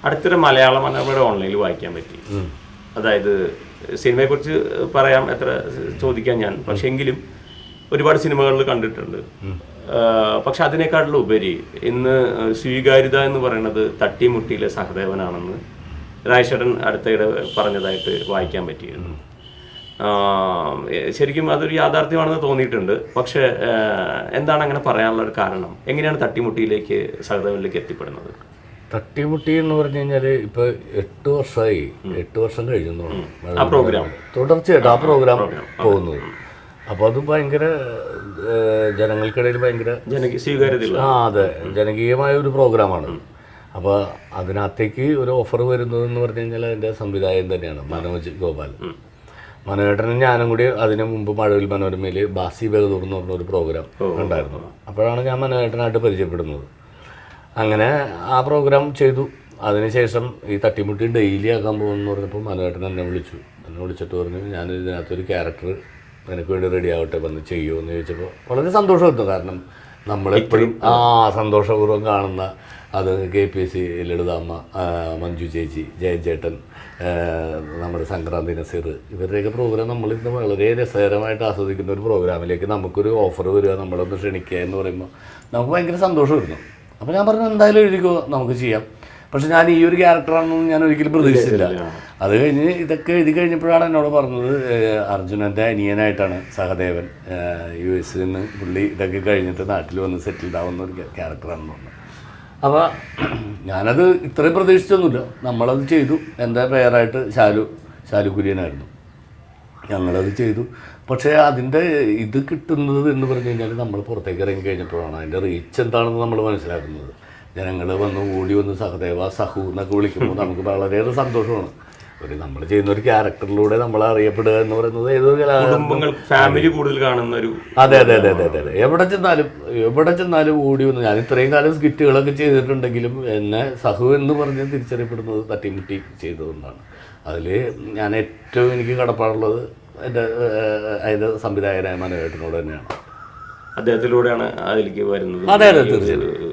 അടുത്തൊരു മലയാള മനോരമയുടെ ഓൺലൈനിൽ വായിക്കാൻ പറ്റി. അതായത് സിനിമയെക്കുറിച്ച് പറയാം, എത്ര ചോദിക്കാൻ ഞാൻ, പക്ഷെ എങ്കിലും ഒരുപാട് സിനിമകളിൽ കണ്ടിട്ടുണ്ട്. പക്ഷെ അതിനേക്കാളും ഉപരി ഇന്ന് സ്വീകാര്യത എന്ന് പറയുന്നത് തട്ടിമുട്ടിയിലെ സഹദേവനാണെന്ന് രാജേഷേട്ടൻ അടുത്തിടെ പറഞ്ഞതായിട്ട് വായിക്കാൻ പറ്റിയിരുന്നു. ശരിക്കും അതൊരു യാഥാർത്ഥ്യമാണെന്ന് തോന്നിയിട്ടുണ്ട്. പക്ഷെ എന്താണ് അങ്ങനെ പറയാനുള്ള ഒരു കാരണം? എങ്ങനെയാണ് തട്ടിമുട്ടിയിലേക്ക് സഹദേവനിലേക്ക് എത്തിപ്പെടുന്നത്? തട്ടിമുട്ടി എന്ന് പറഞ്ഞു കഴിഞ്ഞാൽ ഇപ്പോൾ 8 വർഷമായി, 8 വർഷം കഴിഞ്ഞു ആ പ്രോഗ്രാം തുടർച്ചയായിട്ട് ആ പ്രോഗ്രാം പോകുന്നത്. അപ്പോൾ അത് ഭയങ്കര ജനങ്ങൾക്കിടയിൽ ഭയങ്കര സ്വീകാര്യത, അതെ, ജനകീയമായ ഒരു പ്രോഗ്രാമാണ്. അപ്പോൾ അതിനകത്തേക്ക് ഒരു ഓഫർ വരുന്നതെന്ന് പറഞ്ഞു കഴിഞ്ഞാൽ അതിൻ്റെ സംവിധായകൻ തന്നെയാണ് മനോജ് ഗോപാൽ. മനോജേട്ടനും ഞാനും കൂടി അതിന് മുമ്പ് മഴവിൽ മനോരമയിൽ ബാസി ബഹദൂർ എന്ന് പറഞ്ഞൊരു പ്രോഗ്രാം ഉണ്ടായിരുന്നു. അപ്പോഴാണ് ഞാൻ മനോജേട്ടനായിട്ട് പരിചയപ്പെടുന്നത്. അങ്ങനെ ആ പ്രോഗ്രാം ചെയ്തു. അതിനുശേഷം ഈ തട്ടിമുട്ടി ഡെയിലി ആക്കാൻ പോകുമെന്ന് പറഞ്ഞപ്പോൾ മനോജേട്ടൻ എന്നെ വിളിച്ചിട്ട് പറഞ്ഞു, ഞാൻ ഇതിനകത്തൊരു ക്യാരക്ടർ എനിക്ക് വേണ്ടി റെഡി ആവട്ടെ, വന്ന് ചെയ്യുമോ എന്ന് ചോദിച്ചപ്പോൾ വളരെ സന്തോഷമായിരുന്നു. കാരണം നമ്മളെപ്പോഴും സന്തോഷപൂർവ്വം കാണുന്ന അത് KPSC ലളിതാമ്മ, മഞ്ജു ചേച്ചി, ജയചേട്ടൻ, നമ്മുടെ സംക്രാന്തി നസീർ, ഇവരുടെയൊക്കെ പ്രോഗ്രാം നമ്മളിന്ന് വളരെ രസകരമായിട്ട് ആസ്വദിക്കുന്ന ഒരു പ്രോഗ്രാമിലേക്ക് നമുക്കൊരു ഓഫർ വരിക, നമ്മളൊന്ന് ക്ഷണിക്കുക എന്ന് പറയുമ്പോൾ നമുക്ക് ഭയങ്കര സന്തോഷമായിരുന്നു. അപ്പോൾ ഞാൻ പറഞ്ഞു, എന്തായാലും എഴുതിക്കോ, നമുക്ക് ചെയ്യാം. പക്ഷെ ഞാൻ ഈ ഒരു ക്യാരക്ടറാണെന്ന് ഞാൻ ഒരിക്കലും പ്രതീക്ഷിച്ചില്ല. അത് കഴിഞ്ഞ് ഇതൊക്കെ എഴുതി കഴിഞ്ഞപ്പോഴാണ് എന്നോട് പറഞ്ഞത്, അർജുനൻ്റെ അനിയനായിട്ടാണ് സഹദേവൻ, US നിന്ന് പുള്ളി ഇതൊക്കെ കഴിഞ്ഞിട്ട് നാട്ടിൽ വന്ന് സെറ്റിൽഡ് ആവുന്ന ഒരു ക്യാരക്ടറാണെന്ന് പറഞ്ഞു. അപ്പോൾ ഞാനത് ഇത്രയും പ്രതീക്ഷിച്ചൊന്നുമില്ല. നമ്മളത് ചെയ്തു. എൻ്റെ പേരായിട്ട് ശാലു കുര്യനായിരുന്നു. ഞങ്ങളത് ചെയ്തു. പക്ഷേ അതിൻ്റെ ഇത് കിട്ടുന്നത് എന്ന് പറഞ്ഞു കഴിഞ്ഞാൽ നമ്മൾ പുറത്തേക്ക് ഇറങ്ങി കഴിഞ്ഞപ്പോഴാണ് അതിൻ്റെ റീച്ച് എന്താണെന്ന് നമ്മൾ മനസ്സിലാക്കുന്നത്. ജനങ്ങൾ ഓടി വന്ന് സഹദേവ, സഹു എന്നൊക്കെ വിളിക്കുമ്പോൾ നമുക്ക് വളരെയേറെ സന്തോഷമാണ്. നമ്മൾ ചെയ്യുന്ന ഒരു ക്യാരക്ടറിലൂടെ നമ്മൾ അറിയപ്പെടുക എന്ന് പറയുന്നത് ഏതൊരു ഫാമിലി കൂടുതൽ കാണുന്ന ഒരു അതെ. എവിടെ ചെന്നാലും ഓടി വന്ന്, ഞാൻ ഇത്രയും കാലം സ്കിറ്റുകളൊക്കെ ചെയ്തിട്ടുണ്ടെങ്കിലും എന്നെ സഹു എന്ന് പറഞ്ഞ് തിരിച്ചറിയപ്പെടുന്നത് തട്ടിമുട്ടി ചെയ്തതുകൊണ്ടാണ്. അതിൽ ഞാൻ ഏറ്റവും എനിക്ക് കടപ്പാടുള്ളത് എൻ്റെ സംവിധായകനായ മനോജേട്ടനോട് തന്നെയാണ്. അദ്ദേഹത്തിലൂടെയാണ് അതിലേക്ക് വരുന്നത്. അതെ തീർച്ചയായും.